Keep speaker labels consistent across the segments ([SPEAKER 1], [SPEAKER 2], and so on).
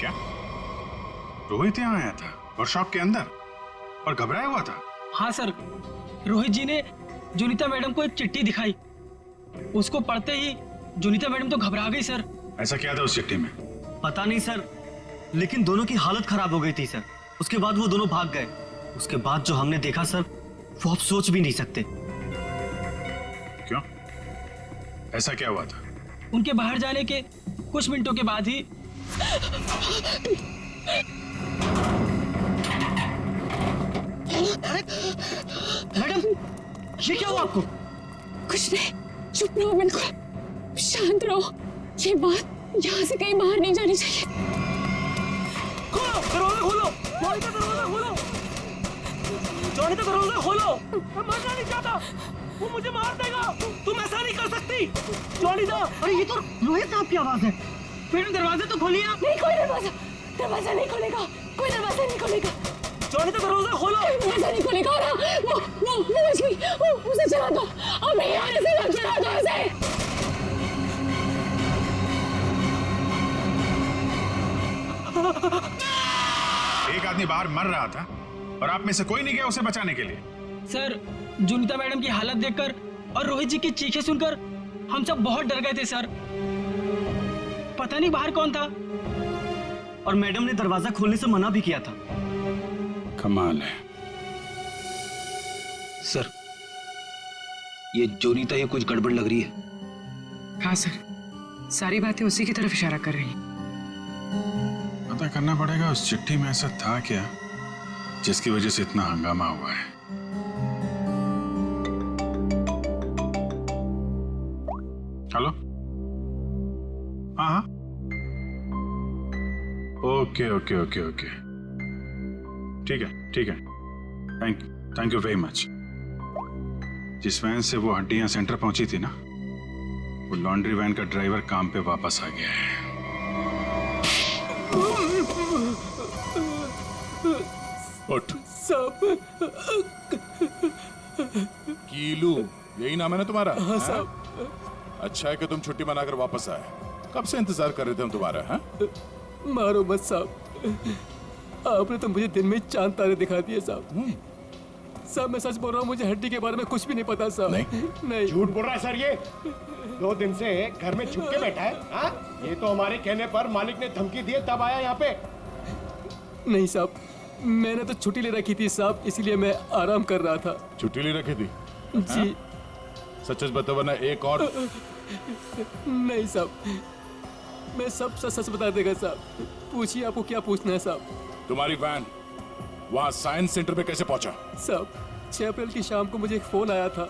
[SPEAKER 1] क्या रोहित यहाँ आया था वर्कशॉप के अंदर और घबराया हुआ था?
[SPEAKER 2] हाँ सर, रोहित जी ने जोनीता मैडम को एक चिट्ठी दिखाई। उसको पढ़ते ही जोनीता मैडम तो घबरा गई सर।
[SPEAKER 1] ऐसा क्या था उस चिट्ठी में?
[SPEAKER 3] पता नहीं सर, लेकिन दोनों की हालत खराब हो गई थी सर। उसके बाद वो दोनों भाग गए। उसके बाद जो हमने देखा सर, वो आप सोच भी नहीं सकते।
[SPEAKER 1] क्यों? ऐसा क्या हुआ था?
[SPEAKER 2] उनके बाहर जाने के कुछ मिनटों के बाद ही
[SPEAKER 3] मैडम, ये क्या हुआ आपको?
[SPEAKER 4] कुछ नहीं, चुप रहो, बिल्कुल शांत रहो। ये बात यहाँ से कहीं बाहर नहीं जानी चाहिए।
[SPEAKER 3] खोलो, दरवाजा खोलो, जॉनी का दरवाजा खोलो, जॉनी का दरवाजा खोलो। मैं मरना नहीं चाहता, वो मुझे मार देगा। तुम ऐसा नहीं कर सकती जॉनी दा। अरे ये तो रोहित साहब की आवाज है। मैडम दरवाजा तो खोलिए आप।
[SPEAKER 4] नहीं, कोई दरवाजा नहीं खोलेगा, कोई दरवाजा नहीं खोलेगा।
[SPEAKER 3] जॉनी का दरवाजा खोलो।
[SPEAKER 4] दरवाजा नहीं खोलेगा। और वो मछली, उसे चला दो, अब यहाँ से मत चला दो उसे।
[SPEAKER 1] एक आदमी बाहर मर रहा था और आप में से कोई नहीं गया उसे बचाने के लिए?
[SPEAKER 2] सर, जोनीता मैडम की हालत देखकर और रोहित जी की चीखें सुनकर हम सब बहुत डर गए थे सर। पता नहीं बाहर कौन था।
[SPEAKER 3] और मैडम ने दरवाजा खोलने से मना भी किया था।
[SPEAKER 1] कमाल है
[SPEAKER 5] सर, ये जोनीता ये कुछ गड़बड़ लग रही है।
[SPEAKER 6] हाँ सर, सारी बातें उसी की तरफ इशारा कर रही हैं।
[SPEAKER 1] पता करना पड़ेगा उस चिट्ठी में ऐसा था क्या जिसकी वजह से इतना हंगामा हुआ है। हेलो, हाँ, ओके ओके ओके ओके, ठीक है, थैंक यू वेरी मच। जिस वैन से वो हड्डियां सेंटर पहुंची थी ना, वो लॉन्ड्री वैन का ड्राइवर काम पे वापस आ गया है।
[SPEAKER 7] उठ।
[SPEAKER 8] साहब,
[SPEAKER 7] कीलू यही नाम है ना तुम्हारा?
[SPEAKER 8] हाँ साहब।
[SPEAKER 7] अच्छा है कि तुम छुट्टी मनाकर वापस आए। कब से इंतजार कर रहे थे हम तुम्हारा। हाँ,
[SPEAKER 8] मारो मत साहब, आपने तो मुझे दिन में चांद तारे दिखा दिए साहब। साहब मैं सच बोल रहा हूँ, मुझे हड्डी के बारे में कुछ भी नहीं पता साहब। नहीं
[SPEAKER 9] झूठ बोल रहा है सर। ये 2 दिन से घर में छुप के बैठा है। हाँ, ये तो हमारे कहने पर मालिक ने धमकी दी तब आया यहाँ पे।
[SPEAKER 8] नहीं साहब, मैंने तो छुट्टी ले रखी थी साहब, इसीलिए मैं आराम कर रहा था।
[SPEAKER 7] छुट्टी ले रखी थी?
[SPEAKER 8] जी।
[SPEAKER 7] सच बता, वरना एक और।
[SPEAKER 8] नहीं साहब, मैं सब सच बता देगा साहब। पूछिए, आपको क्या पूछना है साहब।
[SPEAKER 7] तुम्हारी वैन वहाँ साइंस सेंटर पे कैसे पहुंचा?
[SPEAKER 8] साहब 6 अप्रैल की शाम को मुझे एक फोन आया था।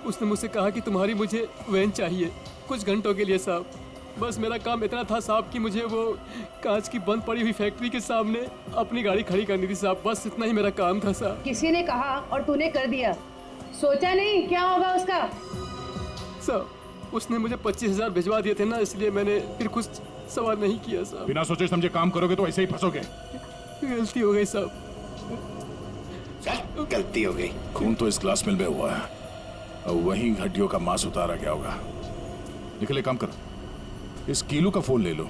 [SPEAKER 8] उसने मुझसे कहा कि तुम्हारी मुझे वैन चाहिए कुछ घंटों के लिए साहब। बस मेरा काम इतना था साहब कि मुझे वो कांच की बंद पड़ी हुई फैक्ट्री के सामने अपनी गाड़ी खड़ी करनी थी साहब। बस इतना ही मेरा काम था साहब।
[SPEAKER 10] किसी ने कहा और तूने कर दिया, सोचा नहीं क्या होगा उसका?
[SPEAKER 8] साहब उसने मुझे 25,000 भिजवा दिए थे ना, इसलिए मैंने फिर कुछ सवाल नहीं किया साहब।
[SPEAKER 7] बिना सोचे समझे काम करोगे तो ऐसे ही फंसोगे।
[SPEAKER 8] गलती हो गई साहब।
[SPEAKER 9] गलती हो गई।
[SPEAKER 7] खून तो इस ग्लास मिल में हुआ है और वहीं हड्डियों का मांस उतारा गया होगा। निकले, काम करो, इस कीलू का फोन ले लो।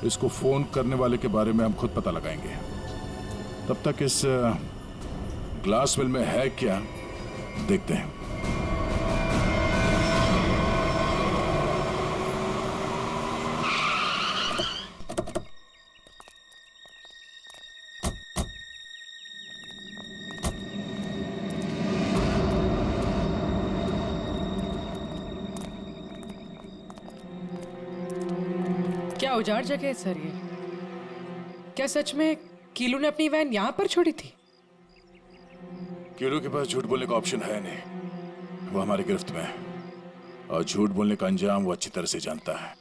[SPEAKER 7] इसको फोन करने वाले के बारे में हम खुद पता लगाएंगे। तब तक इस ग्लास मिल में है क्या देखते हैं।
[SPEAKER 6] क्या उजाड़ जगह है सर ये? क्या सच में कीलू ने अपनी वैन यहाँ पर छोड़ी थी?
[SPEAKER 7] कीलू के पास झूठ बोलने का ऑप्शन है नहीं। वो हमारी गिरफ्त में है और झूठ बोलने का अंजाम वो अच्छी तरह से जानता है।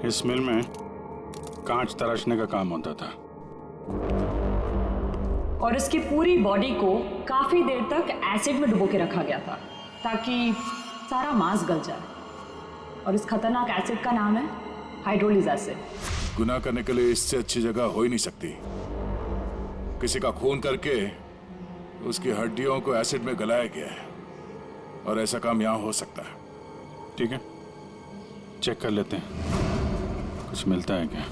[SPEAKER 1] इस मिल में कांच तराशने का काम होता था
[SPEAKER 11] और इसकी पूरी बॉडी को काफी देर तक एसिड में डुबो के रखा गया था।
[SPEAKER 10] ताकि सारा मांस गल जाए। और इस खतरनाक एसिड का नाम है हाइड्रोलिज एसिड।
[SPEAKER 7] गुनाह करने के लिए इससे अच्छी जगह हो ही नहीं सकती। किसी का खून करके उसकी हड्डियों को एसिड में गलाया गया है, और ऐसा काम यहां हो सकता है।
[SPEAKER 1] ठीक है, चेक कर लेते हैं कुछ मिलता है क्या।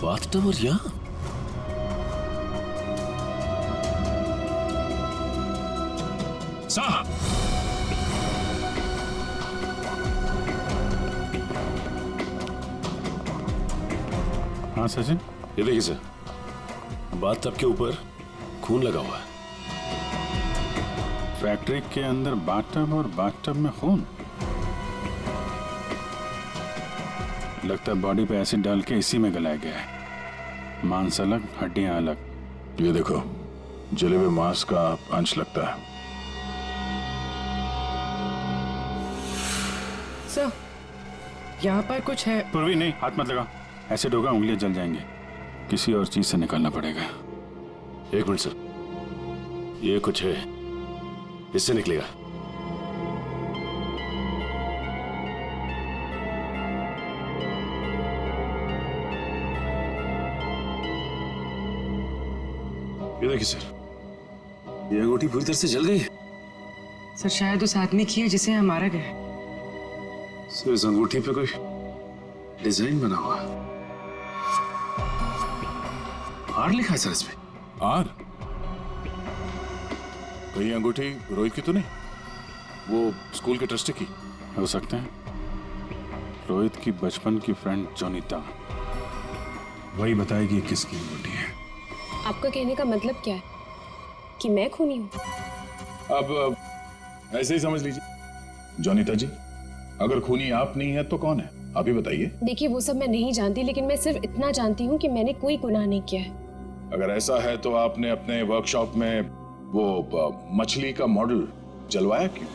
[SPEAKER 3] बाथटब और यहाँ
[SPEAKER 1] साहब, हाँ सचिन,
[SPEAKER 3] ये देखिए सर, बाथटब के ऊपर खून लगा हुआ है।
[SPEAKER 1] फैक्ट्री के अंदर बाथटब और बाथटब में खून। लगता है बॉडी पे एसिड डाल के इसी में गलाया गया है। मांस अलग, हड्डियां अलग।
[SPEAKER 7] ये देखो, जले हुए मांस का अंश लगता है।
[SPEAKER 6] सर, यहाँ पर कुछ है।
[SPEAKER 1] पूर्वी नहीं, हाथ मत लगा, एसिड होगा, उंगलियां जल जाएंगे। किसी और चीज से निकालना पड़ेगा।
[SPEAKER 3] एक मिनट सर, ये कुछ है, इससे निकलेगा। ये देखिए सर, ये अंगूठी पूरी तरह से जल गई है।
[SPEAKER 6] सर, शायद उस आदमी की है जिसे यहाँ मारा गया है।
[SPEAKER 3] सर, इस अंगूठी पे कोई डिजाइन बना हुआ है। आर लिखा है सर इस पे।
[SPEAKER 7] आर? कहीं अंगूठी रोहित की तो नहीं? वो स्कूल के ट्रस्टी की
[SPEAKER 1] हो सकते हैं। रोहित की बचपन की फ्रेंड जोनीता, वही बताएगी किसकी अंगूठी है।
[SPEAKER 4] आपका कहने का मतलब क्या है कि मैं खूनी हूँ?
[SPEAKER 7] अब ऐसे ही समझ लीजिए। जोनीता जी, अगर खूनी आप नहीं है तो कौन है, आप ही बताइए।
[SPEAKER 4] देखिए, वो सब मैं नहीं जानती, लेकिन मैं सिर्फ इतना जानती हूँ कि मैंने कोई गुनाह नहीं किया है।
[SPEAKER 7] अगर ऐसा है तो आपने अपने वर्कशॉप में वो मछली का मॉडल जलवाया क्यों?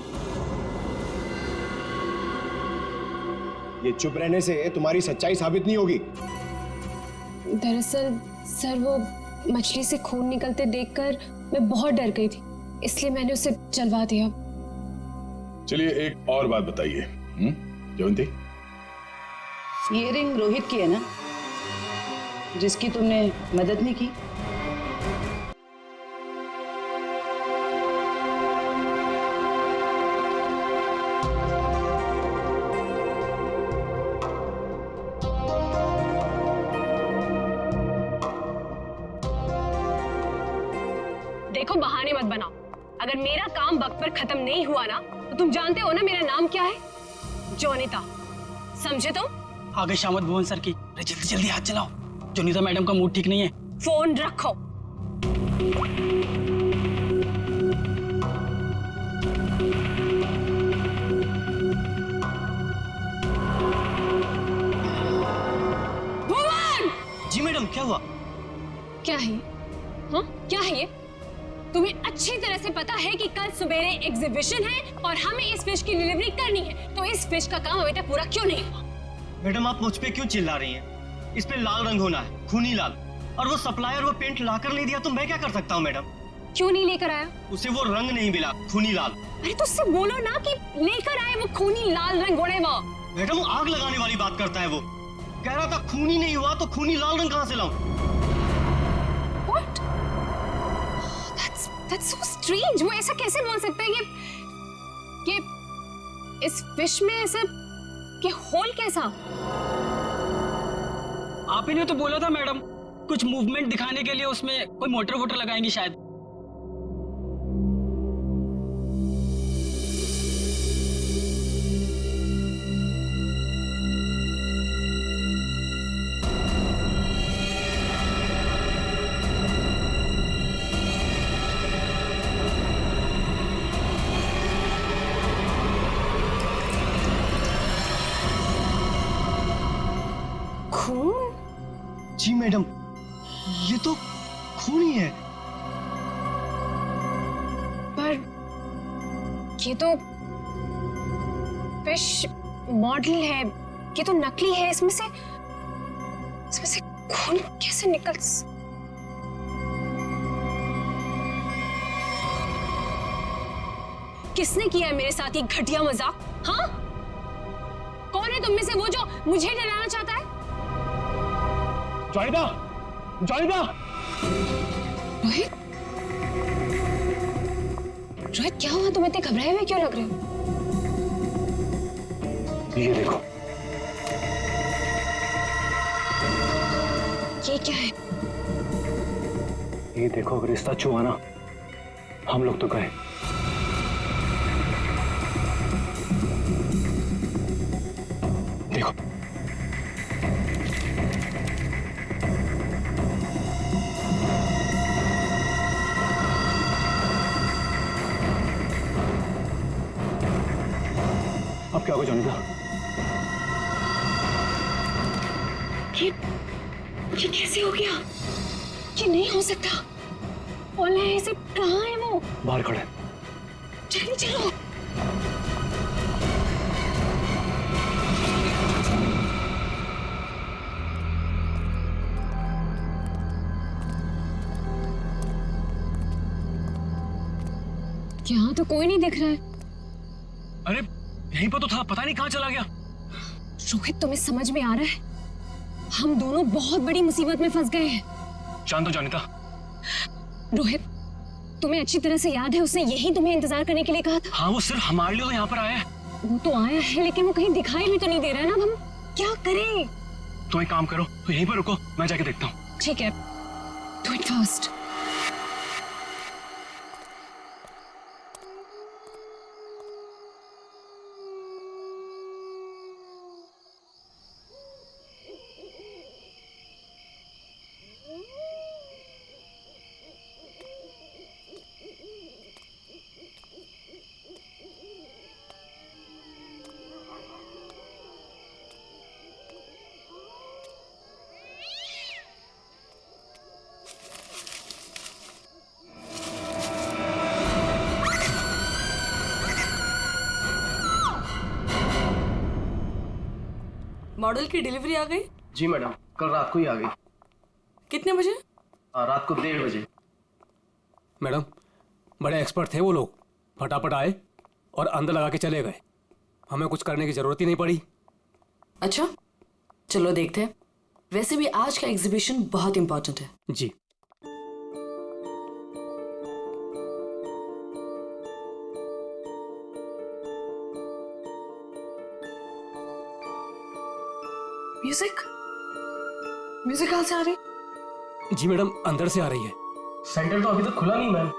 [SPEAKER 9] ये चुप रहने से तुम्हारी सच्चाई साबित नहीं होगी।
[SPEAKER 4] दरअसल सर, वो मछली से खून निकलते देखकर मैं बहुत डर गई थी, इसलिए मैंने उसे जलवा दिया।
[SPEAKER 7] चलिए, एक और बात बताइए जयंती।
[SPEAKER 10] ये रिंग रोहित की है ना, जिसकी तुमने मदद नहीं की?
[SPEAKER 4] देखो, बहाने मत बनाओ। अगर मेरा काम वक्त पर खत्म नहीं हुआ ना, तो तुम जानते हो ना मेरा नाम क्या है? जोनीता, समझे तुम?
[SPEAKER 2] आगे शामत भुवन सर की। अरे जल्दी जल्दी हाथ चलाओ, जोनीता मैडम का मूड ठीक नहीं है।
[SPEAKER 4] फोन रखो। भुवन!
[SPEAKER 2] जी मैडम, क्या हुआ?
[SPEAKER 4] क्या है? हाँ, क्या है ये? तुम्हें अच्छी तरह से पता है कि कल सवेरे एग्जीबिशन है और हमें इस फिश की डिलीवरी करनी है, तो इस फिश का काम अभी तक पूरा क्यों नहीं हुआ?
[SPEAKER 11] मैडम, आप मुझ पे क्यों चिल्ला रही हैं? इस पे लाल रंग होना है, खूनी लाल। और वो सप्लायर वो पेंट लाकर नहीं दिया तो मैं क्या कर सकता हूँ मैडम?
[SPEAKER 4] क्यों नहीं लेकर आया?
[SPEAKER 11] उसे वो रंग नहीं मिला, खूनी लाल।
[SPEAKER 4] अरे तो उससे बोलो ना कि लेकर आए वो खूनी लाल रंग।
[SPEAKER 11] मैडम, आग लगाने वाली बात करता है वो। कह रहा था खूनी नहीं हुआ तो खूनी लाल रंग कहाँ से लाऊं?
[SPEAKER 4] What? That's so strange. वो ऐसा कैसे बोल सकते हैं कि इस फिश में ऐसा कि होल कैसा?
[SPEAKER 2] आप ही ने तो बोला था मैडम, कुछ मूवमेंट दिखाने के लिए उसमें कोई मोटर वोटर लगाएंगी शायद।
[SPEAKER 11] जी मैडम, ये तो खून ही है।
[SPEAKER 4] पर ये तो फिश मॉडल है, ये तो नकली है। इसमें से खून कैसे निकल? किसने किया है मेरे साथ ये घटिया मजाक? हाँ, कौन है तुम में से वो जो मुझे डराना चाहता है?
[SPEAKER 3] Jonita, Jonita!
[SPEAKER 4] रोहित, रोहित क्या हुआ? तुम इतने घबराए हुए क्यों लग रहे हो?
[SPEAKER 3] ये देखो।
[SPEAKER 4] ये क्या है?
[SPEAKER 3] ये देखो, अगर रिश्ता छुआ ना, हम लोग तो गए। देखो, अब क्या होगा जॉनिता?
[SPEAKER 4] ये कैसे हो गया? ये नहीं हो सकता। ऑनलाइन ऐसे कहाँ है वो?
[SPEAKER 3] बाहर खड़े।
[SPEAKER 4] जल्दी चलो। यहाँ तो कोई नहीं दिख रहा है।
[SPEAKER 8] अरे यहीं पर तो था, पता नहीं कहाँ चला गया।
[SPEAKER 4] रोहित, तुम्हें समझ में आ रहा है? हम दोनों बहुत बड़ी मुसीबत में फंस गए हैं।
[SPEAKER 8] जान दो जॉनिता।
[SPEAKER 4] रोहित, तुम्हें अच्छी तरह से याद है उसने यही तुम्हें इंतजार करने के लिए कहा था?
[SPEAKER 8] हाँ, वो सिर्फ हमारे लिए तो यहाँ पर आया है।
[SPEAKER 4] वो तो आया है, लेकिन वो कहीं दिखाई भी तो नहीं दे रहा है ना। अब हम क्या करें?
[SPEAKER 8] तो एक काम करो, तो यहीं पर रुको, मैं जाके देखता हूँ।
[SPEAKER 4] ठीक है, डू इट फास्ट।
[SPEAKER 6] मॉडल की डिलीवरी आ गई?
[SPEAKER 11] जी मैडम, कल रात को ही आ गई।
[SPEAKER 6] कितने बजे?
[SPEAKER 11] रात को 1:30 बजे।
[SPEAKER 3] मैडम, बड़े एक्सपर्ट थे वो लोग, फटाफट आए और अंदर लगा के चले गए। हमें कुछ करने की जरूरत ही नहीं पड़ी।
[SPEAKER 6] अच्छा, चलो देखते हैं। वैसे भी आज का एग्जीबिशन बहुत इंपॉर्टेंट है।
[SPEAKER 3] जी।
[SPEAKER 6] म्यूजिक कहाँ से आ रही?
[SPEAKER 3] जी मैडम, अंदर से आ रही है।
[SPEAKER 11] सेंटर तो अभी तक खुला नहीं मैम।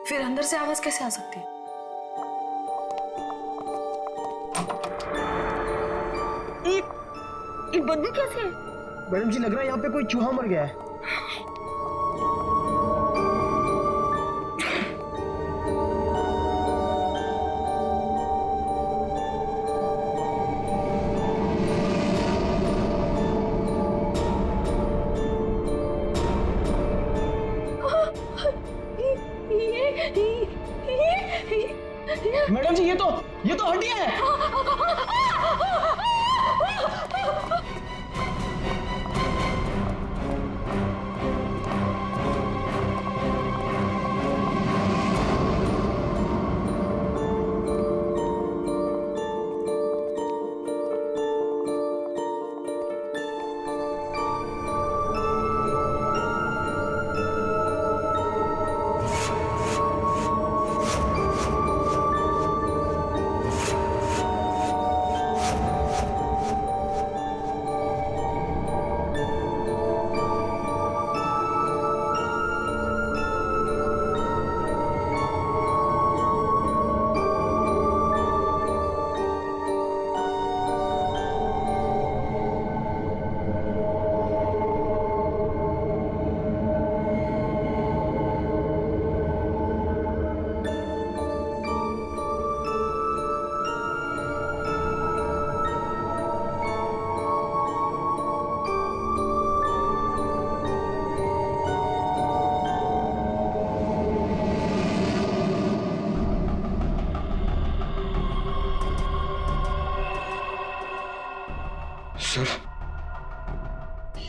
[SPEAKER 6] फिर अंदर से आवाज कैसे आ सकती है?
[SPEAKER 11] एक बदबू कैसे है? मैडम जी, लग रहा है यहाँ पे कोई चूहा मर गया है। मैडम जी, ये तो हड्डियां है।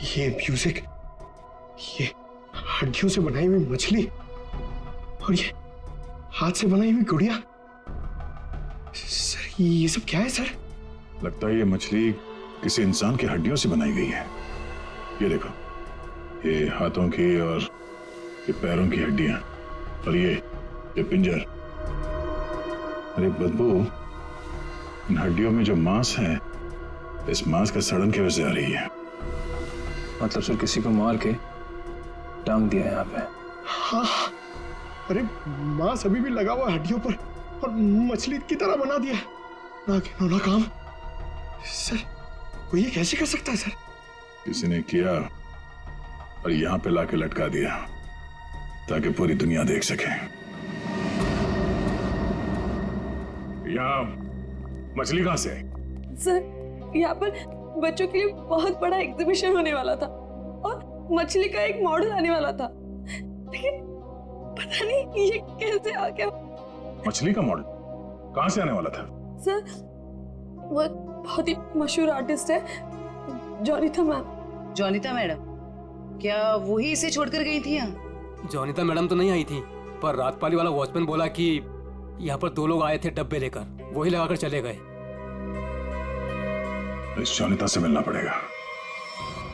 [SPEAKER 9] ये म्यूजिक, ये हड्डियों से बनाई हुई मछली और ये हाथ से बनाई हुई गुड़िया। सर ये सब क्या है सर?
[SPEAKER 7] लगता है ये मछली किसी इंसान की हड्डियों से बनाई गई है। ये देखो, ये हाथों की और ये पैरों की हड्डियां और ये पिंजर। अरे बदबू, इन हड्डियों में जो मांस है, इस मांस का सड़न की वजह से आ रही है।
[SPEAKER 5] मतलब सर किसी को मार के टांग दिया यहाँ पे।
[SPEAKER 9] हाँ, अरे मांस अभी भी लगा हुआ हड्डियों पर और मछली की तरह बना दिया। ना काम। सर कोई ये कैसे कर सकता है सर?
[SPEAKER 7] किसी ने किया और यहाँ पे लाके लटका दिया ताकि पूरी दुनिया देख सके। यहाँ मछली कहां से आई?
[SPEAKER 12] सर यहाँ पर बच्चों के लिए बहुत बड़ा एग्जीबिशन होने वाला था और मछली का एक मॉडल आने वाला था, लेकिन पता नहीं ये कैसे आ गया।
[SPEAKER 7] मछली का मॉडल कहां से आने वाला था?
[SPEAKER 12] सर वो बहुत ही मशहूर आर्टिस्ट है, जोनिता मैम।
[SPEAKER 13] जोनिता मैडम, क्या वही इसे छोड़कर गई थी यहाँ?
[SPEAKER 8] जोनिता मैडम तो नहीं आई थी, पर रात पाली वाला वॉचमैन बोला कि यहाँ पर 2 लोग आए थे डब्बे लेकर, वही लगाकर चले गए।
[SPEAKER 7] इस जोनिता से मिलना पड़ेगा।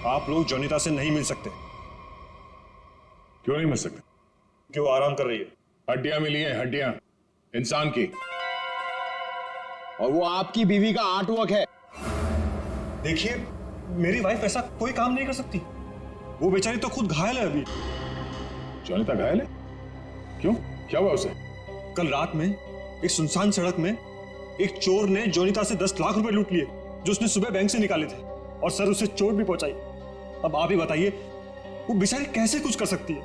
[SPEAKER 11] आप लोग जोनिता से नहीं मिल सकते।
[SPEAKER 7] क्यों नहीं मिल सकते?
[SPEAKER 11] क्यों आराम कर रही है?
[SPEAKER 7] हड्डियां मिली हैं, हड्डियां इंसान की।
[SPEAKER 9] और वो आपकी बीवी का आर्ट वर्क है।
[SPEAKER 11] देखिए, मेरी वाइफ ऐसा कोई काम नहीं कर सकती। वो बेचारी तो खुद घायल है अभी।
[SPEAKER 7] जोनिता घायल है? क्यों, क्या हुआ उसे?
[SPEAKER 11] कल रात में एक सुनसान सड़क में एक चोर ने जोनिता से 10 लाख रुपए लूट लिए जो उसने सुबह बैंक से निकाले थे, और सर उसे चोट भी पहुंचाई। अब आप ही बताइए, वो बेचारी कैसे कुछ कर सकती है?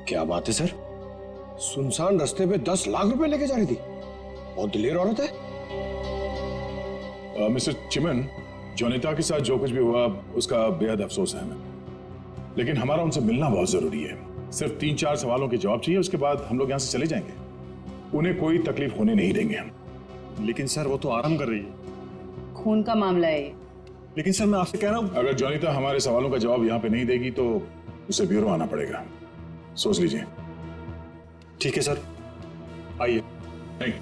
[SPEAKER 9] क्या बात है सर, सुनसान रास्ते पे 10 लाख रुपए लेके जा रही थी। बहुत दिलेर औरत है।
[SPEAKER 7] मिस्टर चिमन, जोनिता के साथ जो कुछ भी हुआ उसका बेहद अफसोस है हमें, लेकिन हमारा उनसे मिलना बहुत जरूरी है। सिर्फ 3-4 सवालों के जवाब चाहिए, उसके बाद हम लोग यहाँ से चले जाएंगे। उन्हें कोई तकलीफ होने नहीं देंगे हम।
[SPEAKER 11] लेकिन सर वो तो आराम कर रही है।
[SPEAKER 13] खून का मामला है।
[SPEAKER 11] लेकिन सर मैं आपसे कह रहा हूँ,
[SPEAKER 7] अगर जोनिता हमारे सवालों का जवाब यहाँ पे नहीं देगी तो उसे ब्यूरो आना पड़ेगा। सोच लीजिए।
[SPEAKER 11] ठीक है सर, आइए।
[SPEAKER 7] नहीं,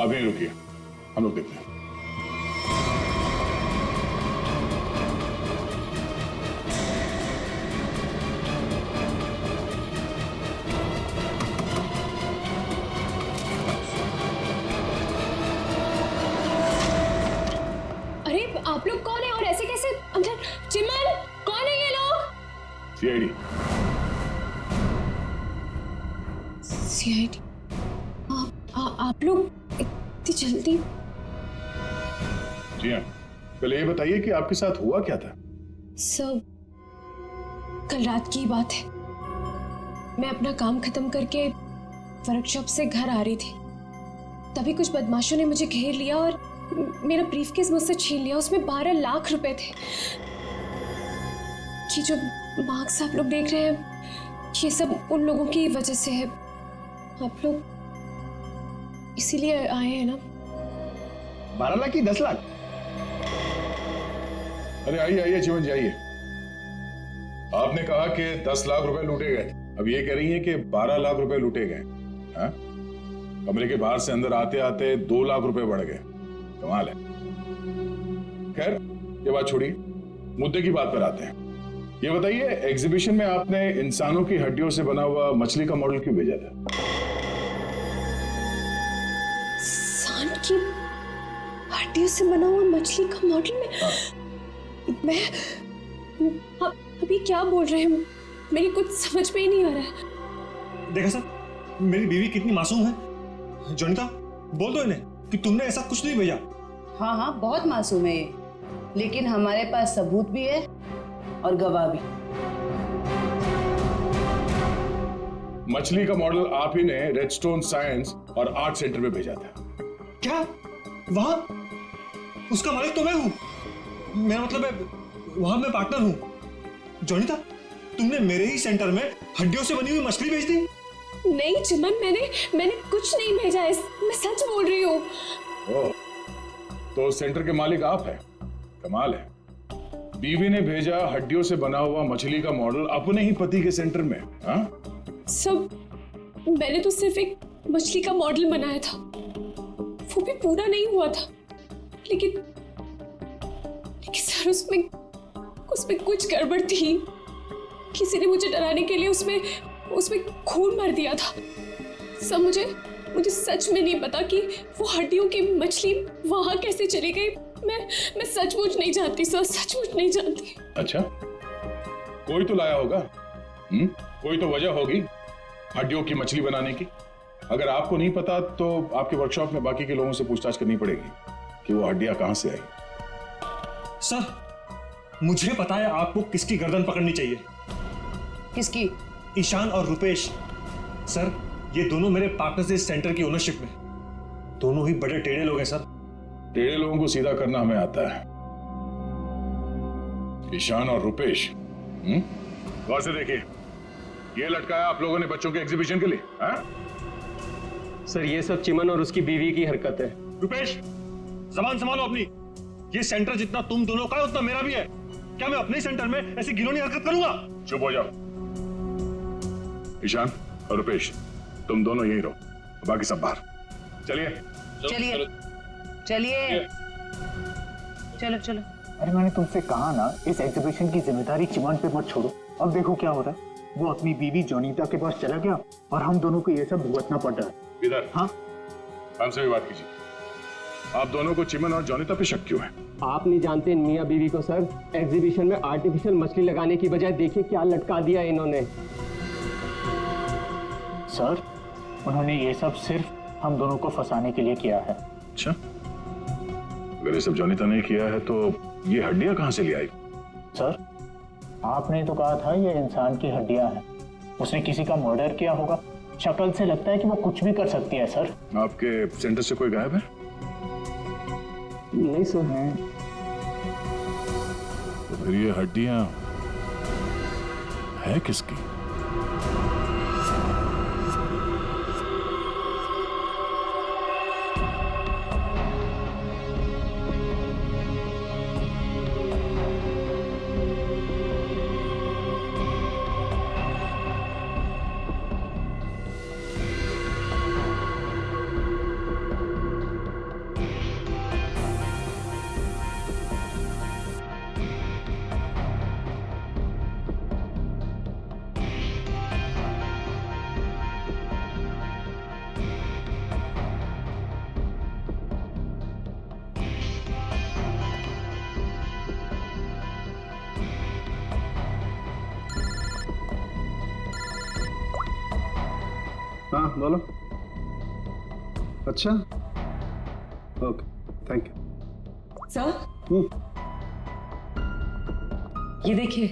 [SPEAKER 7] आप यहीं रुकिए, हम लोग देखते हैं।
[SPEAKER 4] अरे आप लोग कौन है और ऐसे कैसे अंदर? चिमन, कौन है ये लोग?
[SPEAKER 7] सीआईडी।
[SPEAKER 4] सीआईडी? आप लोग इतनी जल्दी?
[SPEAKER 7] जी हाँ, पहले ये बताइए कि आपके साथ हुआ क्या था?
[SPEAKER 4] सब कल रात की बात है। मैं अपना काम खत्म करके वर्कशॉप से घर आ रही थी, तभी कुछ बदमाशों ने मुझे घेर लिया और मेरा ब्रीफकेस मुझसे छीन लिया। उसमें 12 लाख रुपए थे। ये जो मार्क्स आप लोग देख रहे हैं, ये सब उन लोगों की वजह से है। आप लोग इसीलिए आए हैं ना?
[SPEAKER 9] 12 लाख की 10 लाख?
[SPEAKER 7] अरे आइए आइए चिमन जी, आइए। आपने कहा कि 10 लाख रुपए लूटे गए, अब ये कह रही हैं कि 12 लाख रुपए लूटे गए। हाँ? कमरे के बाहर से अंदर आते आते 2 लाख रुपए बढ़ गए। कमाल है। खैर ये बात छोड़िए, मुद्दे की बात पर आते हैं। ये बताइए, एग्जीबिशन में आपने इंसानों की हड्डियों से बना हुआ मछली का मॉडल क्यों भेजा था?
[SPEAKER 4] इंसान की हड्डियों से बना हुआ मछली का मॉडल मैं अभी क्या बोल रहे हैं? मेरी कुछ समझ में ही नहीं आ रहा है।
[SPEAKER 11] देखा सर, मेरी बीवी कितनी मासूम है। जोनिता, बोल दो इन्हें कि तुमने ऐसा कुछ नहीं भेजा।
[SPEAKER 13] हाँ हाँ, बहुत मासूम है ये, लेकिन हमारे पास सबूत भी है और गवाह भी।
[SPEAKER 7] मछली का मॉडल आप ही ने रेडस्टोन साइंस और आर्ट सेंटर में भेजा था।
[SPEAKER 11] क्या? वहां उसका मालिक तो मैं हूं। मेरा मतलब है, वहां मैं पार्टनर हूं। जोनिता, तुमने मेरे ही सेंटर में हड्डियों से बनी हुई मछली भेज दी?
[SPEAKER 4] नहीं चिमन, मैंने कुछ नहीं भेजा है, मैं सच बोल रही हूँ।
[SPEAKER 7] तो सेंटर के मालिक आप हैं? कमाल है। बीवी ने भेजा हड्डियों से बना हुआ मछली का मॉडल अपने ही पति के सेंटर में। हाँ,
[SPEAKER 4] सब मैंने तो सिर्फ एक मछली का मॉडल बनाया था, वो भी पूरा नहीं हुआ था। लेकिन सर उसमें कुछ गड़बड़ थी। किसी ने मुझे डराने के लिए उसमें खून भर दिया था। सब मुझे सच में नहीं पता कि वो हड्डियों की मछली वहां कैसे चली गई। मैं सचमुच नहीं जानती सर, सचमुच नहीं जानती।
[SPEAKER 7] अच्छा, कोई तो लाया होगा। कोई तो वजह होगी हड्डियों की मछली बनाने की। अगर आपको नहीं पता तो आपके वर्कशॉप में बाकी के लोगों से पूछताछ करनी पड़ेगी कि वो हड्डियां कहां से आई।
[SPEAKER 11] सर, मुझे पता है आपको किसकी गर्दन पकड़नी चाहिए।
[SPEAKER 13] किसकी?
[SPEAKER 11] ईशान और रुपेश। सर, ये दोनों मेरे पार्टनर्स इस सेंटर की ओनरशिप में। दोनों ही बड़े टेढ़े लोग हैं सर।
[SPEAKER 7] टेढ़े लोगों को सीधा करना हमें आता है। ईशान और रुपेश, गौर से देखिए, ये लटकाया आप लोगों ने बच्चों के एग्जीबिशन के लिए। हाँ?
[SPEAKER 3] सर, ये सब चिमन और उसकी बीवी की हरकत है।
[SPEAKER 11] रुपेश, जबान संभालो अपनी। ये सेंटर जितना तुम दोनों का है उतना मेरा भी है। क्या मैं अपने सेंटर में ऐसी घिनौनी हरकत करूंगा?
[SPEAKER 7] चुप हो जाओ। ईशान और रुपेश, तुम दोनों यहीं रहो, बाकी सब बाहर। चलिए
[SPEAKER 13] चलिए चलिए, चलो चलो।
[SPEAKER 14] अरे मैंने तुमसे कहा ना, इस एग्जीबिशन की जिम्मेदारी चिमन पे मत छोड़ो। अब देखो क्या हो रहा है। वो अपनी बीवी जोनीता के पास चला गया और हम दोनों को ये सब भुगतना पड़ रहा है।
[SPEAKER 7] इधर।
[SPEAKER 14] हाँ,
[SPEAKER 7] हमसे भी बात कीजिए। आप दोनों को चिमन और जोनीता पे शक क्यों है?
[SPEAKER 3] आप नहीं जानते मियाँ बीवी को सर। एग्जीबिशन में आर्टिफिशियल मछली लगाने की बजाय देखिए क्या लटका दिया इन्होंने।
[SPEAKER 14] सर, उन्होंने ये सब सिर्फ हम दोनों को फंसाने के लिए किया है।
[SPEAKER 7] अच्छा, अगर ये सब जोनीता ने किया है तो ये हड्डियां कहां से ले आई?
[SPEAKER 14] सर, आपने तो कहा था ये इंसान की हड्डियां हैं। उसने किसी का मर्डर किया होगा। शक्ल से लगता है कि वो कुछ भी कर सकती है। सर,
[SPEAKER 7] आपके सेंटर से कोई गायब है?
[SPEAKER 3] नहीं सर।
[SPEAKER 7] तो फिर ये हड्डियां है किसकी?
[SPEAKER 9] हाँ बोलो। अच्छा, ओके, थैंक यू।
[SPEAKER 12] सर, ये देखिए।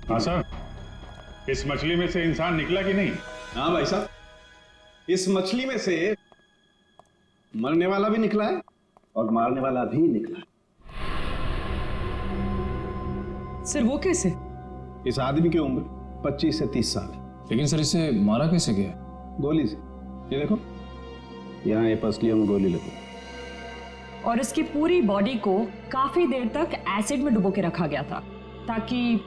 [SPEAKER 1] हाँ सर, इस मछली में से इंसान निकला कि नहीं?
[SPEAKER 9] हाँ भाई साहब, इस मछली में से मरने वाला भी निकला है और मारने वाला भी निकला है।
[SPEAKER 6] सर, वो कैसे?
[SPEAKER 9] इस आदमी की उम्र 25 से 30 साल है।
[SPEAKER 8] लेकिन सर, इसे मारा कैसे गया?
[SPEAKER 9] गोली से। ये देखो, यहाँ ये पसलियों में गोली लगी।
[SPEAKER 10] और इसकी पूरी बॉडी को काफी देर तक एसिड में डुबो के रखा गया था ताकि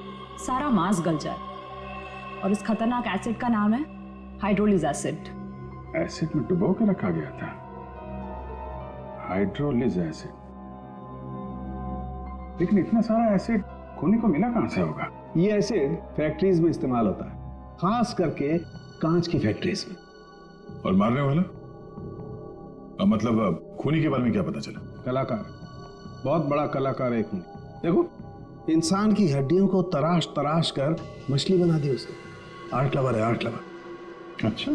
[SPEAKER 10] सारा मांस गल जाए। और इस खतरनाक एसिड का नाम है हाइड्रोलिज एसिड।
[SPEAKER 1] एसिड में डुबो के रखा गया था? हाइड्रोलिज एसिड? लेकिन इतना सारा एसिड खूनी को मिला कहां से होगा?
[SPEAKER 9] ये एसिड फैक्ट्रीज में इस्तेमाल होता है, खास करके कांच की फैक्ट्रीज में।
[SPEAKER 7] और मारने वाला? मतलब खूनी के बारे में क्या पता चला?
[SPEAKER 9] कलाकार, बहुत बड़ा कलाकार है खूनी। देखो, इंसान की हड्डियों को तराश तराश कर मछली बना दी उसने। आर्ट लवर है, आर्ट लवर।
[SPEAKER 1] अच्छा,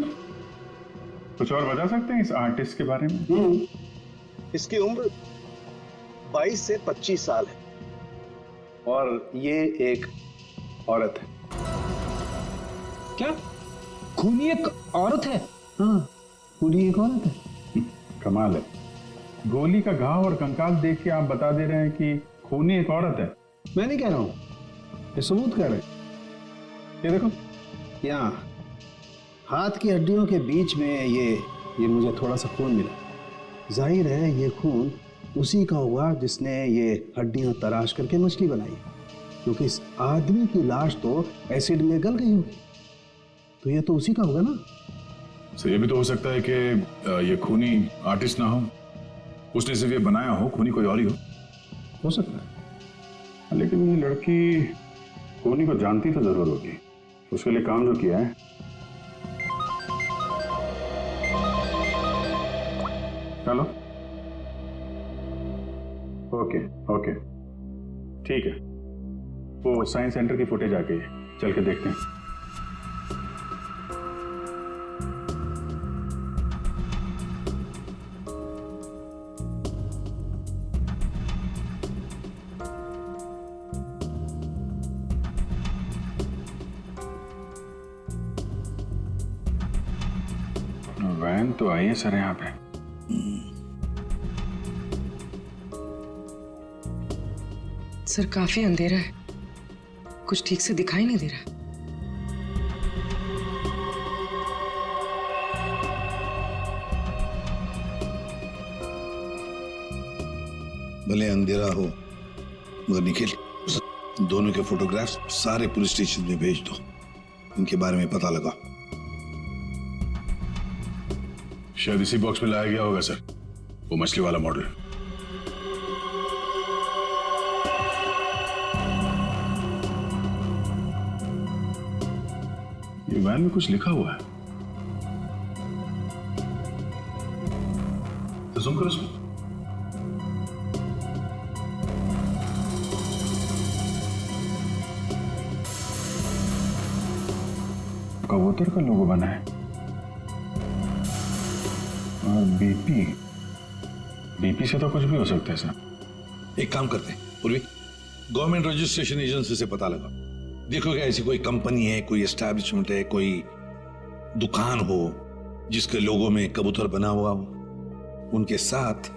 [SPEAKER 1] कुछ और बता सकते हैं इस आर्टिस्ट के बारे में?
[SPEAKER 14] इसकी उम्र 22 से 25 साल है और ये एक औरत है।
[SPEAKER 5] क्या खूनी एक औरत है?
[SPEAKER 9] हाँ, खूनी एक औरत है।
[SPEAKER 1] कमाल है, गोली का घाव और कंकाल देख के आप बता दे रहे हैं कि खूनी एक औरत है।
[SPEAKER 9] मैं नहीं कह रहा हूं, ये सबूत कह रहे हैं। ये देखो, यहाँ हाथ की हड्डियों के बीच में ये मुझे थोड़ा सा खून मिला।
[SPEAKER 15] जाहिर है ये खून उसी का हुआ जिसने ये हड्डियां तराश करके मछली बनाई, क्योंकि इस आदमी की लाश तो एसिड में गल गई होगी, तो ये तो उसी का होगा ना।
[SPEAKER 7] सर ये भी तो हो सकता है कि ये खूनी आर्टिस्ट ना हो, उसने सिर्फ ये बनाया हो, खूनी कोई और ही हो सकता है।
[SPEAKER 1] लेकिन ये लड़की खूनी को जानती तो जरूर होगी, उसके लिए काम जो किया है। चलो ओके ओके ठीक है, वो साइंस सेंटर की फुटेज आ गई है, चल के देखते हैं। वैन तो आई है सर यहाँ पे।
[SPEAKER 6] सर काफी अंधेरा है, कुछ ठीक से दिखाई नहीं दे रहा।
[SPEAKER 16] भले अंधेरा हो मगर निखिल, दोनों के फोटोग्राफ्स सारे पुलिस स्टेशन में भेज दो, इनके बारे में पता लगा।
[SPEAKER 7] शायद इसी बॉक्स में लाया गया होगा सर, वो मछली वाला मॉडल। ये वैन में कुछ लिखा हुआ है, तो जूम करो इसमें।
[SPEAKER 1] कबूतर का लोगो बना है और बीपी से तो कुछ भी हो सकता है सर।
[SPEAKER 16] एक काम करते हैं पूर्वी, गवर्नमेंट रजिस्ट्रेशन एजेंसी से पता लगा, देखो क्या ऐसी कोई कंपनी है, कोई एस्टैब्लिशमेंट है, कोई दुकान हो जिसके लोगो में कबूतर बना हुआ हो, उनके साथ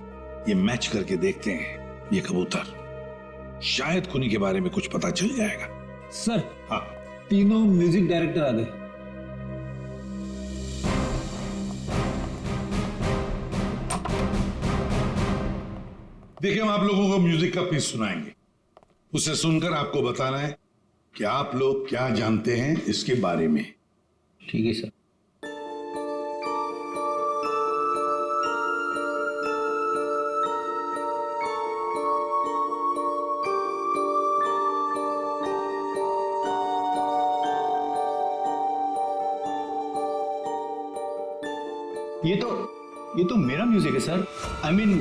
[SPEAKER 16] ये मैच करके देखते हैं ये कबूतर, शायद खूनी के बारे में कुछ पता चल जाएगा।
[SPEAKER 5] सर
[SPEAKER 16] हाँ,
[SPEAKER 5] तीनों म्यूजिक डायरेक्टर आ गए।
[SPEAKER 16] देखिए हम आप लोगों को म्यूजिक का पीस सुनाएंगे, उसे सुनकर आपको बताना है कि आप लोग क्या जानते हैं इसके बारे में।
[SPEAKER 5] ठीक है सर।
[SPEAKER 14] ये तो मेरा म्यूजिक है सर। I mean,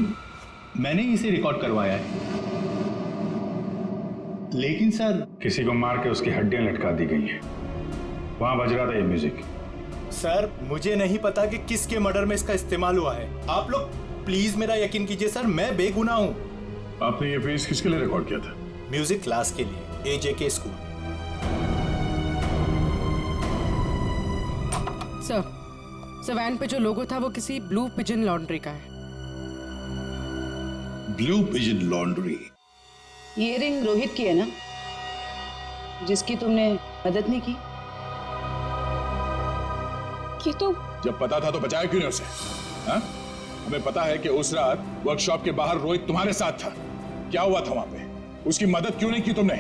[SPEAKER 14] मैंने इसे रिकॉर्ड करवाया है। लेकिन सर
[SPEAKER 1] किसी को मार के उसकी हड्डियां लटका दी गई हैं, वहां बज रहा था ये म्यूजिक।
[SPEAKER 17] सर मुझे नहीं पता कि किसके मर्डर में इसका इस्तेमाल हुआ है, आप लोग प्लीज मेरा यकीन कीजिए सर, मैं बेगुनाह हूँ।
[SPEAKER 7] आपने ये पीस किसके लिए रिकॉर्ड किया था?
[SPEAKER 17] म्यूजिक क्लास के लिए, AJK स्कूल।
[SPEAKER 6] सर वैन पे जो लोगो था वो किसी ब्लू पिजन लॉन्ड्री का है।
[SPEAKER 16] Blue pigeon laundry?
[SPEAKER 13] ये रिंग रोहित की है ना, जिसकी तुमने मदद नहीं की?
[SPEAKER 12] ये तो
[SPEAKER 7] जब पता था तो बचाया क्यों नहीं उसे? हाँ? हमें पता है कि उस रात वर्कशॉप के बाहर रोहित तुम्हारे साथ था, क्या हुआ था वहां पे? उसकी मदद क्यों नहीं की तुमने?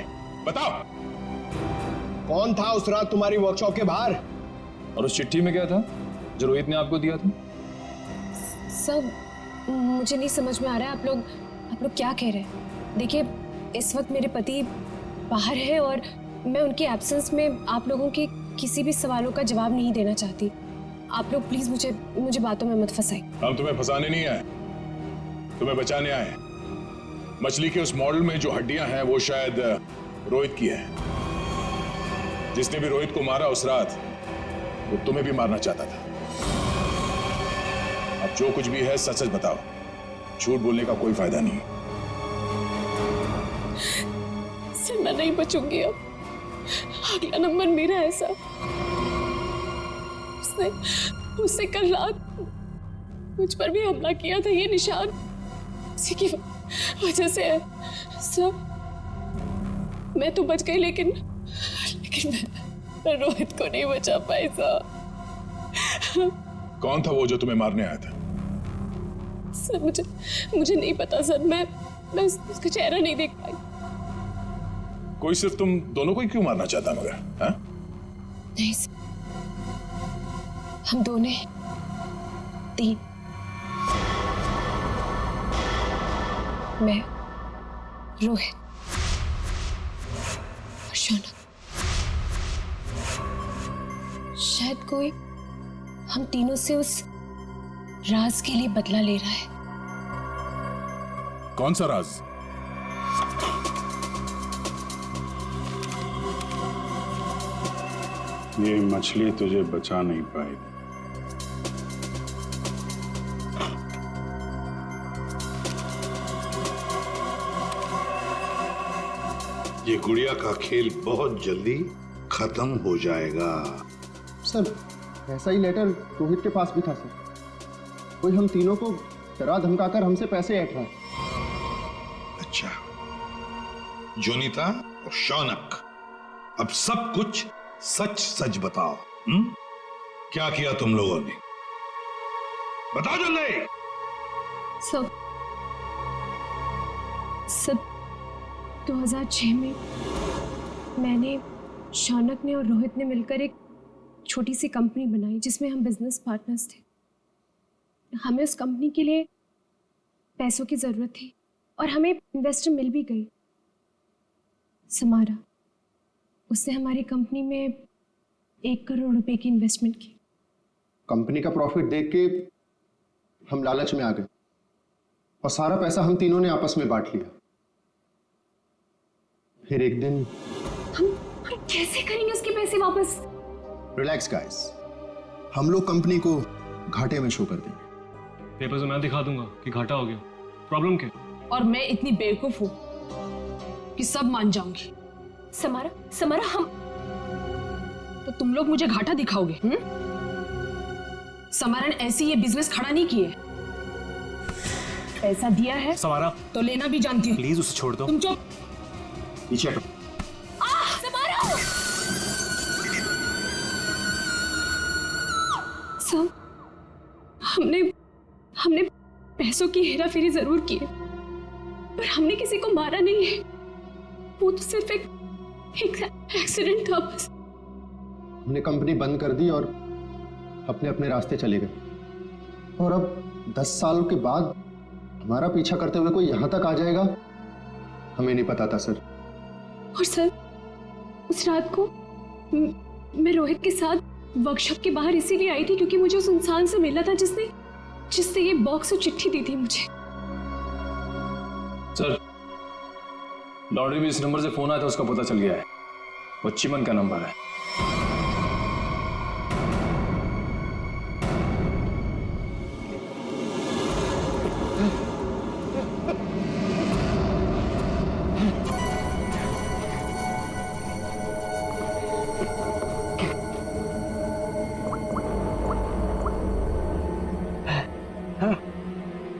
[SPEAKER 7] बताओ।
[SPEAKER 9] कौन था उस रात तुम्हारी वर्कशॉप के बाहर?
[SPEAKER 8] और उस चिट्ठी में क्या था जो रोहित ने आपको दिया था?
[SPEAKER 4] सब मुझे नहीं समझ में आ रहा है, आप लोग क्या कह रहे हैं? देखिए इस वक्त मेरे पति बाहर है और मैं उनके एब्सेंस में आप लोगों के किसी भी सवालों का जवाब नहीं देना चाहती। आप लोग प्लीज मुझे बातों में मत फंसाइए।
[SPEAKER 7] हम तुम्हें फंसाने नहीं आए, तुम्हें बचाने आए। मछली के उस मॉडल में जो हड्डियां हैं वो शायद रोहित की है। जिसने भी रोहित को मारा उस रात वो तुम्हें भी मारना चाहता था। अब जो कुछ भी है सच सच बताओ, झूठ बोलने का कोई फायदा नहीं।
[SPEAKER 12] सर मैं नहीं बचूंगी अब, अगला नंबर मेरा है सर। उसने कल रात मुझ पर भी हमला किया था, ये निशान उसी की वजह से है सर। मैं तो बच गई लेकिन मैं रोहित को नहीं बचा पाई सर।
[SPEAKER 7] कौन था वो जो तुम्हें मारने आया था?
[SPEAKER 12] सर मुझे नहीं पता सर, मैं उसका चेहरा नहीं देख पाई।
[SPEAKER 7] कोई सिर्फ तुम दोनों को ही क्यों मारना चाहता मगर? हाँ?
[SPEAKER 12] नहीं सर, हम दोनों 3, मैं, रोहित और शौनक। शायद कोई हम तीनों से उस राज के लिए बदला ले रहा है।
[SPEAKER 7] कौन सा राज?
[SPEAKER 1] ये मछली तुझे बचा नहीं पाई।
[SPEAKER 16] ये गुड़िया का खेल बहुत जल्दी खत्म हो जाएगा।
[SPEAKER 9] सर ऐसा ही लेटर रोहित के पास भी था सर। कोई हम तीनों को डरा धमकाकर हमसे पैसे ऐंठ रहा है।
[SPEAKER 16] अच्छा, जोनीता और शौनक, अब सब कुछ सच सच बताओ। क्या किया तुम लोगों ने? बताओ जल्दी।
[SPEAKER 4] सब 2006 में मैंने, शौनक ने और रोहित ने मिलकर एक छोटी सी कंपनी बनाई जिसमें हम बिजनेस पार्टनर्स थे। हमें उस कंपनी के लिए पैसों की जरूरत थी और हमें इन्वेस्टर मिल भी गई, समारा। उसने हमारी कंपनी में 1 करोड़ रुपए की इन्वेस्टमेंट की।
[SPEAKER 9] कंपनी का प्रॉफिट देख के हम लालच में आ गए और सारा पैसा हम तीनों ने आपस में बांट लिया। फिर एक दिन
[SPEAKER 4] हम कैसे करेंगे उसके पैसे वापस?
[SPEAKER 9] रिलैक्स गाइस, हम लोग कंपनी को घाटे में शो कर देंगे।
[SPEAKER 8] पेपर से मैं दिखा दूंगा कि घाटा हो गया। प्रॉब्लम क्या?
[SPEAKER 12] और मैं इतनी बेवकूफ हूं कि सब मान जाऊंगी।
[SPEAKER 4] समारा हम,
[SPEAKER 12] तो तुम लोग मुझे घाटा दिखाओगे? समारा ने ऐसे ये बिजनेस खड़ा नहीं किए। पैसा दिया है
[SPEAKER 17] समारा
[SPEAKER 12] तो लेना भी जानती हूँ।
[SPEAKER 17] प्लीज उसे छोड़ दो।
[SPEAKER 12] तुम चुप।
[SPEAKER 9] पीछे हटो।
[SPEAKER 4] सर, हमने पैसों की हेराफेरी जरूर की है, पर हमने किसी को मारा नहीं है। वो तो सिर्फ एक एक्सीडेंट था बस।
[SPEAKER 9] हमने कंपनी बंद कर दी और अपने अपने रास्ते चले गए। और अब 10 साल के बाद हमारा पीछा करते हुए कोई यहां तक आ जाएगा, हमें नहीं पता था सर।
[SPEAKER 4] और सर, उस रात को मैं रोहित के साथ वर्कशॉप के बाहर इसीलिए आई थी क्योंकि मुझे उस इंसान से मिला था जिसने ये बॉक्स और चिट्ठी दी थी मुझे।
[SPEAKER 8] सर, लॉन्ड्री में इस नंबर से फोन आया था, उसका पता चल गया है। वो चिमन का नंबर है।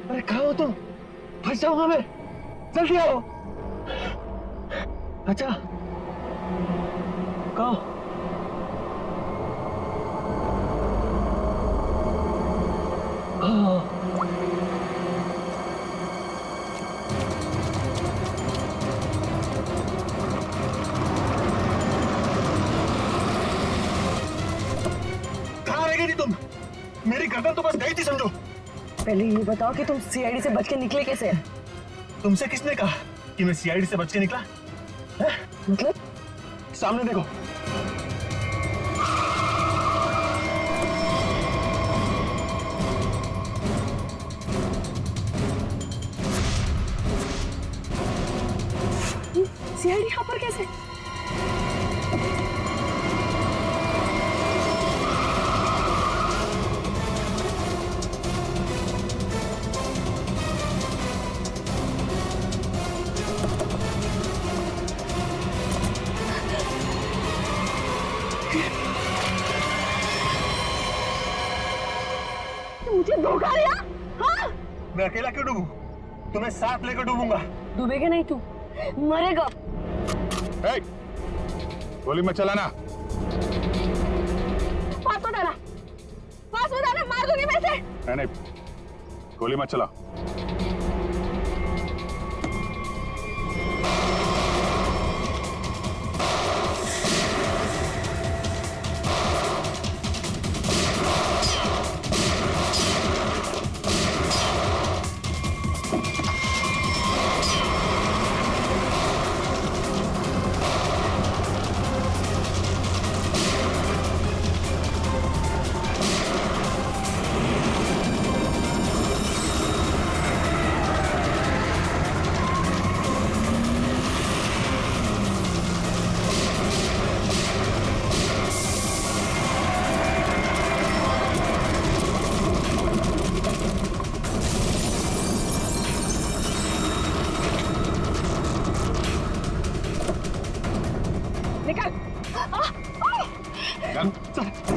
[SPEAKER 9] अरे कहाँ हो तुम? फंस जाऊंगा मैं, जल्दी आओ। अच्छा कहाँ? कहाँ रह गई थी तुम? मेरी गर्दन तो बस गई थी समझो।
[SPEAKER 18] पहले ये बताओ कि तुम सीआईडी से बच के निकले कैसे?
[SPEAKER 9] तुमसे किसने कहा कि मैं सीआईडी से बच के निकला? है?
[SPEAKER 18] मतलब?
[SPEAKER 9] सामने देखो।
[SPEAKER 18] सीआईडी यहाँ पर कैसे?
[SPEAKER 12] मुझे धोखा दिया? हाँ?
[SPEAKER 9] मैं अकेला क्यों डूबूं? तुम्हें साथ लेकर डूबूंगा।
[SPEAKER 18] डूबेगा नहीं तू, मरेगा।
[SPEAKER 7] गोली मत चलाना।
[SPEAKER 12] पास हो जाना, मार दूंगी मैं इसे।
[SPEAKER 7] नहीं,
[SPEAKER 1] गोली मत चला।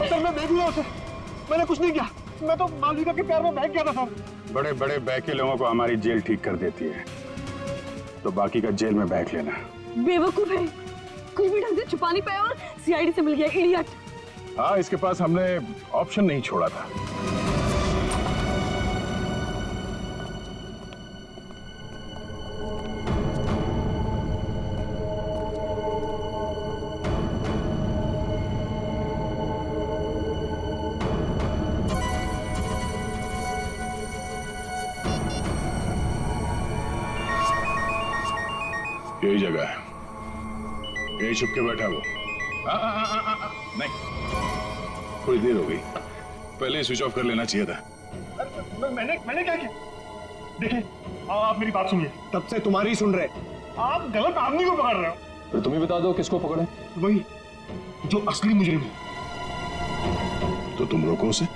[SPEAKER 11] सर मैं देख लिया उसे, मैंने कुछ नहीं किया, मैं तो मालविका के प्यार में बह गया था सर।
[SPEAKER 1] बड़े बड़े बहके लोगों को हमारी जेल ठीक कर देती है, तो बाकी का जेल में बैठ लेना।
[SPEAKER 18] बेवकूफ है, कुछ भी ढंग से छुपा नहीं पाया और सीआईडी से मिल गया, इडियट।
[SPEAKER 7] हाँ, इसके पास हमने ऑप्शन नहीं छोड़ा था। यही जगह है, यही छुप के बैठा वो। नहीं, थोड़ी देर हो गई, पहले स्विच ऑफ कर लेना चाहिए था।
[SPEAKER 11] मैंने क्या किया? देखिए, आप मेरी बात सुनिए, तब से तुम्हारी सुन रहे, आप गलत आदमी को पकड़ रहे हो।
[SPEAKER 8] फिर तुम ही बता दो किसको पकड़े?
[SPEAKER 11] वही जो असली मुजरिम है।
[SPEAKER 1] तो तुम रोको उसे।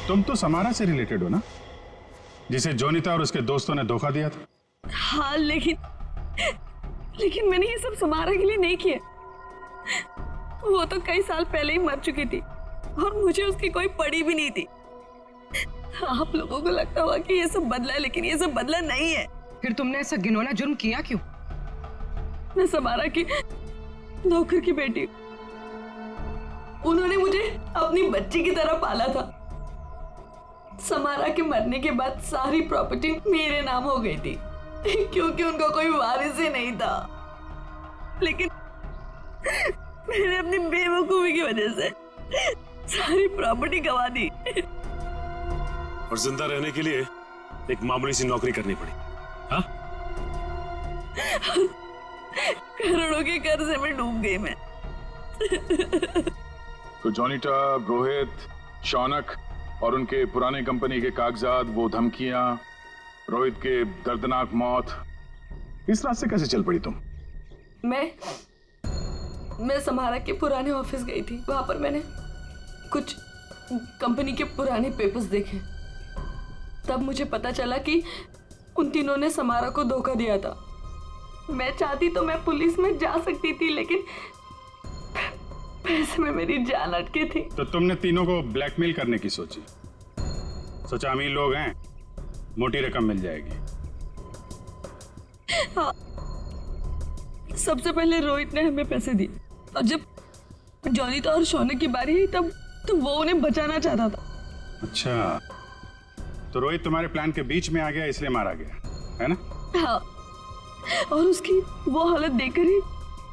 [SPEAKER 1] तुम तो समारा से रिलेटेड हो ना, जिसे जोनीता और उसके दोस्तों ने धोखा दिया था।
[SPEAKER 18] हाँ, लेकिन मैंने ये सब समारा के लिए नहीं किया। वो तो कई साल पहले ही मर चुकी थी और मुझे उसकी कोई पड़ी भी नहीं थी। आप लोगों को लगता होगा कि ये सब बदला है, लेकिन ये सब बदला नहीं है।
[SPEAKER 6] फिर तुमने ऐसा घिनौना जुर्म किया क्यों?
[SPEAKER 18] मैं समारा की नौकर की बेटी, उन्होंने मुझे अपनी बच्ची की तरह पाला था। समारा के मरने के बाद सारी प्रॉपर्टी मेरे नाम हो गई थी क्योंकि उनका कोई वारिस ही नहीं था। लेकिन मैंने अपनी बेवकूफी की वजह से सारी प्रॉपर्टी गंवा दी
[SPEAKER 11] और जिंदा रहने के लिए एक मामूली सी नौकरी करनी पड़ी। हाँ?
[SPEAKER 18] करोड़ों के कर्जे में डूब गई मैं।
[SPEAKER 7] तो जोनीता, रोहित, शौनक और उनके पुराने कंपनी के कागजात, वो धमकियां, रोहित के दर्दनाक मौत, इस रास्ते कैसे चल पड़ी तुम?
[SPEAKER 18] मैं समारा के पुराने ऑफिस गई थी। वहां पर मैंने कुछ कंपनी के पुराने पेपर्स देखे। तब मुझे पता चला कि उन तीनों ने समारा को धोखा दिया था। मैं चाहती तो मैं पुलिस में जा सकती थी, लेकिन पैसे में मेरी जान अटकी थी।
[SPEAKER 1] तो तुमने तीनों को ब्लैकमेल करने की सोची? सोचा अमीर लोग हैं, मोटी रकम मिल जाएगी।
[SPEAKER 18] हाँ, सबसे पहले रोहित ने हमें पैसे दिए और जब जोनीता और शौनक की बारी आई तब वो उन्हें बचाना चाहता था।
[SPEAKER 1] अच्छा, तो रोहित तुम्हारे प्लान के बीच में आ गया, इसलिए मारा गया, है ना?
[SPEAKER 18] हाँ, और उसकी वो हालत देखकर ही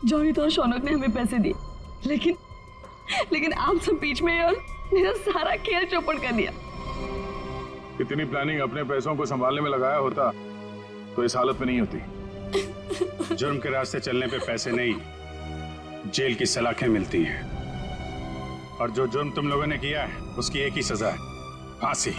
[SPEAKER 18] जोनीता और शौनक ने हमें पैसे दिए। लेकिन आप सब बीच में और मेरा सारा खेल चौपट कर दिया।
[SPEAKER 7] इतनी प्लानिंग अपने पैसों को संभालने में लगाया होता तो इस हालत में नहीं होती।
[SPEAKER 1] जुर्म के रास्ते चलने पे पैसे नहीं, जेल की सलाखें मिलती हैं। और जो जुर्म तुम लोगों ने किया है उसकी एक ही सजा है, फांसी।